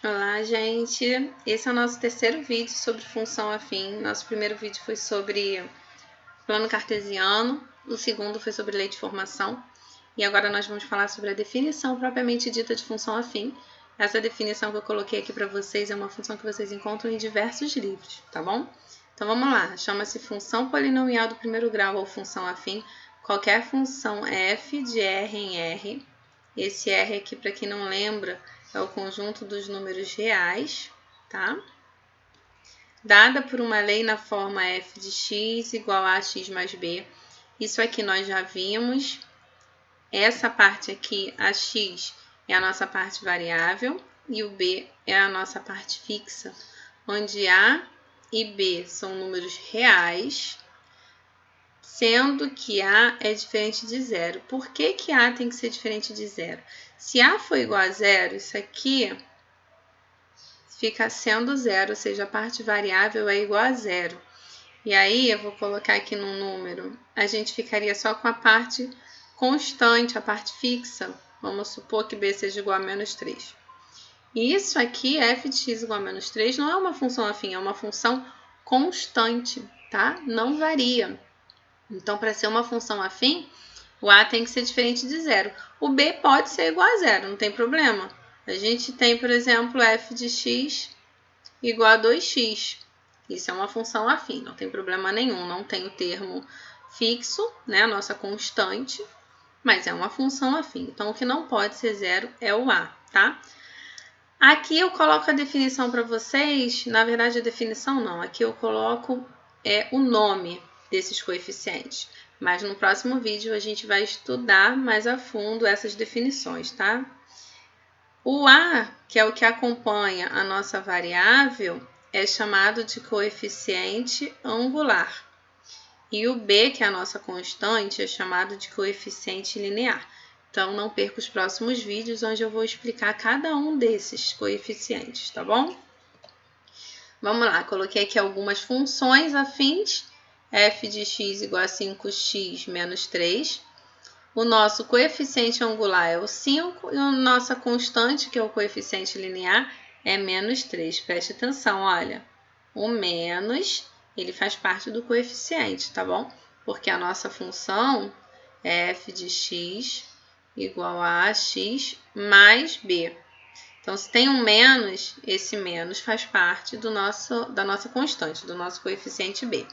Olá, gente! Esse é o nosso terceiro vídeo sobre função afim. Nosso primeiro vídeo foi sobre plano cartesiano, o segundo foi sobre lei de formação. E agora nós vamos falar sobre a definição propriamente dita de função afim. Essa definição que eu coloquei aqui para vocês é uma função que vocês encontram em diversos livros, tá bom? Então vamos lá, chama-se função polinomial do primeiro grau ou função afim. Qualquer função f de R em R. Esse R aqui, para quem não lembra, é o conjunto dos números reais, tá? Dada por uma lei na forma f de x igual a x mais b. Isso aqui nós já vimos. Essa parte aqui, a x, é a nossa parte variável e o b é a nossa parte fixa, onde a e b são números reais, sendo que a é diferente de zero. Por que que a tem que ser diferente de zero? Se a for igual a zero, isso aqui fica sendo zero, ou seja, a parte variável é igual a zero. E aí, eu vou colocar aqui no número, a gente ficaria só com a parte constante, a parte fixa. Vamos supor que b seja igual a menos 3. E isso aqui, f de x igual a menos 3, não é uma função afim, é uma função constante, tá? Não varia. Então, para ser uma função afim, o a tem que ser diferente de zero. O b pode ser igual a zero, não tem problema. A gente tem, por exemplo, f de x igual a 2x. Isso é uma função afim, não tem problema nenhum. Não tem o termo fixo, né, a nossa constante, mas é uma função afim. Então, o que não pode ser zero é o a, tá? Aqui eu coloco a definição para vocês. Na verdade, a definição não. Aqui eu coloco o nome desses coeficientes. Mas no próximo vídeo a gente vai estudar mais a fundo essas definições, tá? O a, que é o que acompanha a nossa variável, é chamado de coeficiente angular. E o b, que é a nossa constante, é chamado de coeficiente linear. Então, não perca os próximos vídeos, onde eu vou explicar cada um desses coeficientes, tá bom? Vamos lá, coloquei aqui algumas funções afins. F de x igual a 5x menos 3. O nosso coeficiente angular é o 5 e a nossa constante, que é o coeficiente linear, é menos 3. Preste atenção, olha. O menos, ele faz parte do coeficiente, tá bom? Porque a nossa função é f de x igual a x mais b. Então, se tem um menos, esse menos faz parte da nossa constante, do nosso coeficiente b.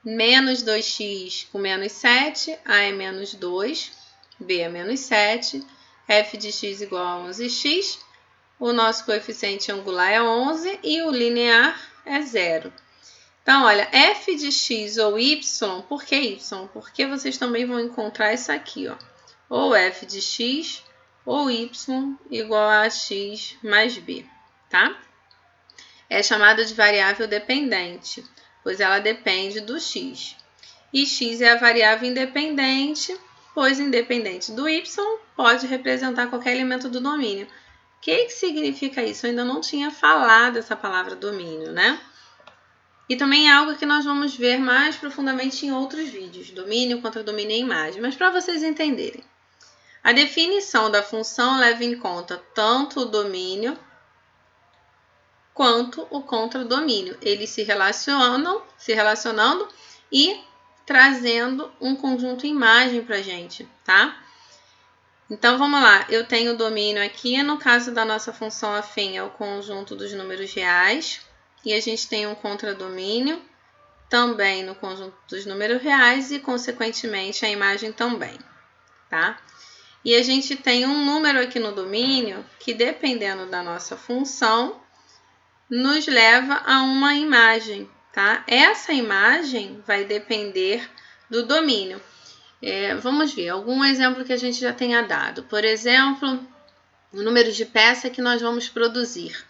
Menos 2x com menos 7, a é menos 2, b é menos 7, f de x igual a 11x, o nosso coeficiente angular é 11 e o linear é 0. Então, olha, f de x ou y, por que y? Porque vocês também vão encontrar isso aqui, ó. Ou f de x ou y igual a x mais b, tá? É chamada de variável dependente, pois ela depende do x. E x é a variável independente, pois independente do y pode representar qualquer elemento do domínio. O que significa isso? Eu ainda não tinha falado essa palavra domínio, né? E também é algo que nós vamos ver mais profundamente em outros vídeos, domínio, contradomínio e imagem, mas para vocês entenderem. A definição da função leva em conta tanto o domínio quanto o contradomínio. Eles se relacionando e trazendo um conjunto imagem para a gente, tá? Então, vamos lá. Eu tenho o domínio aqui. No caso da nossa função afim, é o conjunto dos números reais. E a gente tem um contradomínio também no conjunto dos números reais e, consequentemente, a imagem também, tá? E a gente tem um número aqui no domínio que, dependendo da nossa função, nos leva a uma imagem, tá? Essa imagem vai depender do domínio. Vamos ver algum exemplo que a gente já tenha dado. Por exemplo, o número de peças que nós vamos produzir.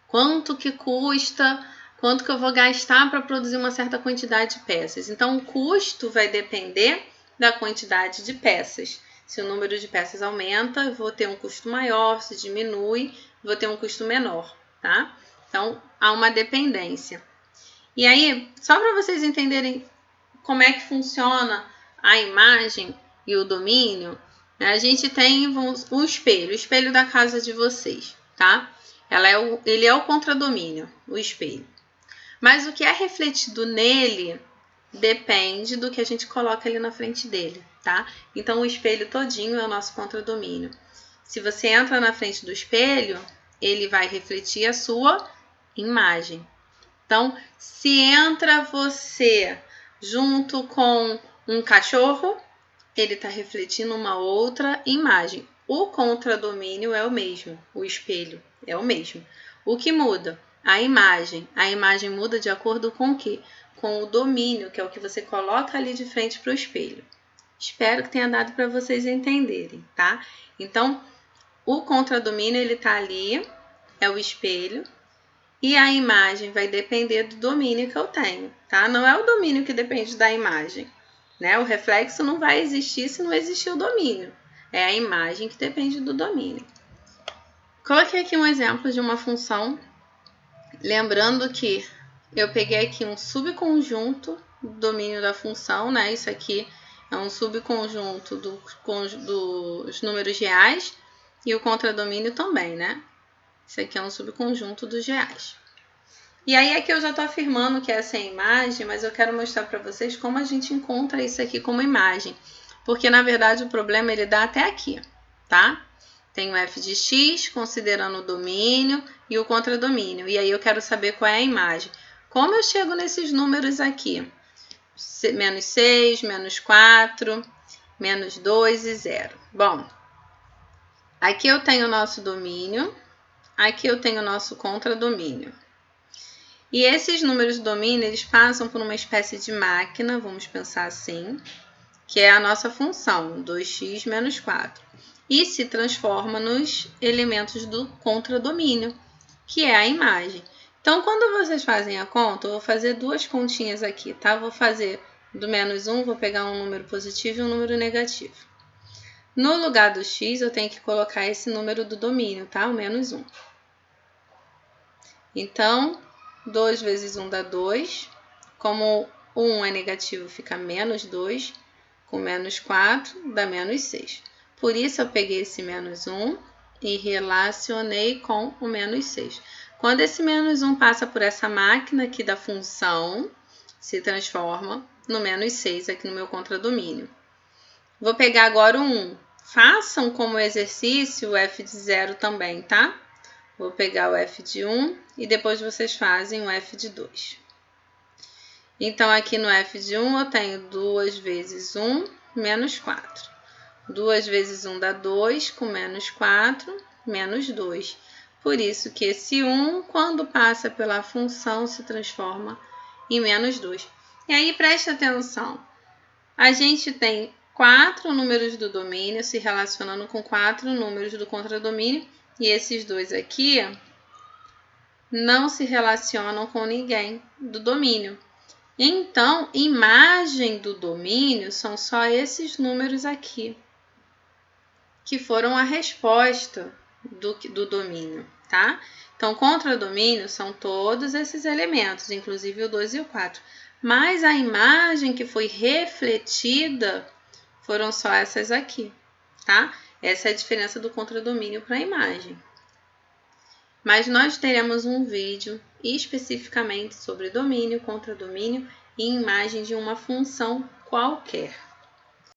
Quanto que custa, quanto que eu vou gastar para produzir uma certa quantidade de peças. Então, o custo vai depender da quantidade de peças. Se o número de peças aumenta, eu vou ter um custo maior, se diminui, vou ter um custo menor, tá? Então, há uma dependência. E aí, só para vocês entenderem como é que funciona a imagem e o domínio, a gente tem o espelho da casa de vocês, tá? Ele é o contradomínio, o espelho. Mas o que é refletido nele depende do que a gente coloca ali na frente dele, tá? Então, o espelho todinho é o nosso contradomínio. Se você entra na frente do espelho, ele vai refletir a sua imagem. Então, se entra você junto com um cachorro, ele está refletindo uma outra imagem. O contradomínio é o mesmo, o espelho é o mesmo. O que muda? A imagem. A imagem muda de acordo com o quê? Com o domínio, que é o que você coloca ali de frente para o espelho. Espero que tenha dado para vocês entenderem, tá? Então, o contradomínio, ele tá ali, é o espelho, e a imagem vai depender do domínio que eu tenho, tá? Não é o domínio que depende da imagem, né? O reflexo não vai existir se não existir o domínio. É a imagem que depende do domínio. Coloquei aqui um exemplo de uma função, lembrando que eu peguei aqui um subconjunto do domínio da função, né? Isso aqui é um subconjunto dos números reais e o contradomínio também, né? Isso aqui é um subconjunto dos reais. E aí aqui eu já estou afirmando que essa é a imagem, mas eu quero mostrar para vocês como a gente encontra isso aqui como imagem. Porque, na verdade, o problema ele dá até aqui, tá? Tem o f de x, considerando o domínio e o contradomínio. E aí eu quero saber qual é a imagem. Como eu chego nesses números aqui? Menos 6, menos 4, menos 2 e 0. Bom, aqui eu tenho o nosso domínio, aqui eu tenho o nosso contradomínio. E esses números do domínio, eles passam por uma espécie de máquina, vamos pensar assim, que é a nossa função, 2x menos 4. E se transforma nos elementos do contradomínio, que é a imagem. Então, quando vocês fazem a conta, eu vou fazer duas continhas aqui, tá? Vou fazer do menos 1, vou pegar um número positivo e um número negativo. No lugar do x, eu tenho que colocar esse número do domínio, tá? O menos 1. Então, 2 vezes 1 dá 2. Como o 1 é negativo, fica menos 2. Com menos 4, dá menos 6. Por isso, eu peguei esse menos 1 e relacionei com o menos 6. Quando esse menos 1 passa por essa máquina aqui da função, se transforma no menos 6 aqui no meu contradomínio. Vou pegar agora o 1. Façam como exercício o f de 0 também, tá? Vou pegar o f de 1 e depois vocês fazem o f de 2. Então, aqui no f de 1 eu tenho 2 vezes 1, menos 4. 2 vezes 1 dá 2, com menos 4, menos 2. Por isso que esse 1, quando passa pela função, se transforma em menos 2. E aí, preste atenção. A gente tem 4 números do domínio se relacionando com 4 números do contradomínio. E esses dois aqui não se relacionam com ninguém do domínio. Então, imagem do domínio são só esses números aqui, que foram a resposta do domínio, tá? Então, contradomínio são todos esses elementos, inclusive o 2 e o 4. Mas a imagem que foi refletida foram só essas aqui, tá? Essa é a diferença do contradomínio para a imagem. Mas nós teremos um vídeo especificamente sobre domínio, contradomínio e imagem de uma função qualquer.